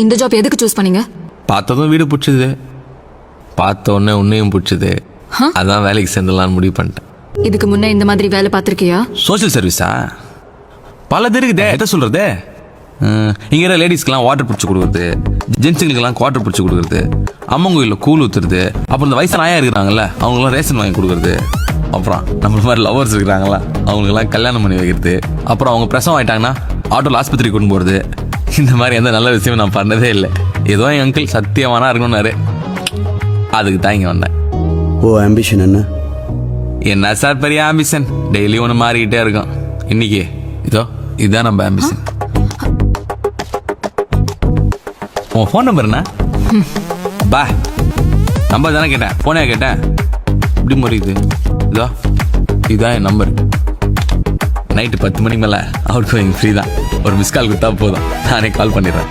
இந்த ஜாப் எதுக்கு சூஸ் பண்ணீங்க? பார்த்ததும் வீடு பிடிச்சது, பார்த்த உடனே உன்னையும் பிடிச்சது. அதான் வேலைக்கு சேர்ந்துடலான்னு முடிவு பண்ணிட்டேன். இதுக்கு முன்ன இந்த மாதிரி வேலை பார்த்திருக்கியா? சோஷியல் சர்வீஸா? பல இருக்குதே. எதை சொல்றது? இங்கே லேடிஸ்க்கெல்லாம் வாட்டர் பிடிச்சி கொடுக்குறது, ஜென்ஸுங்களுக்கெல்லாம் குவாட்டர் பிடிச்சி கொடுக்குறது, அம்மன் கோயிலில் கூழ் ஊற்றுறது, அப்புறம் இந்த வயசான ஆயா இருக்கிறாங்கல்ல அவங்களாம் ரேஷன் வாங்கி கொடுக்குறது, அப்புறம் நம்ம மாதிரி லவர்ஸ் இருக்கிறாங்களா அவங்களுக்கெல்லாம் கல்யாணம் பண்ணி வைக்கிறது, அப்புறம் அவங்க பிரசவம் ஆகிட்டாங்கன்னா ஆட்டோவில் ஆஸ்பத்திரிக்கு கொண்டு போகிறது. இந்த மாதிரி எந்த நல்ல விஷயம் நான் பண்ணதே இல்லை. ஏதோ என் அங்கிள் சத்தியமானா இருக்கணும்னாரு, அதுக்கு தான் இங்கே வந்தேன். ஓ, ஆம்பிஷன் என்ன? என்ன சார் பெரிய ஆம்பிஷன், டெய்லி ஒன்று மாறிக்கிட்டே இருக்கும். இன்னைக்கு இதோ இதுதான் நம்ம ஆம்பிஷன். உன் ஃபோன் நம்பர் என்ன? பா நம்பர் தானே கேட்டேன், ஃபோனே கேட்டேன். இப்படி முறையுது. இதோ இதுதான் என் நம்பர். நைட்டு 10 மணிக்கு மேலே அவுட் கோயிங் ஃப்ரீ தான். ஒரு மிஸ் கால் கொடுத்தா போதும், நானே கால் பண்ணிடுறேன்.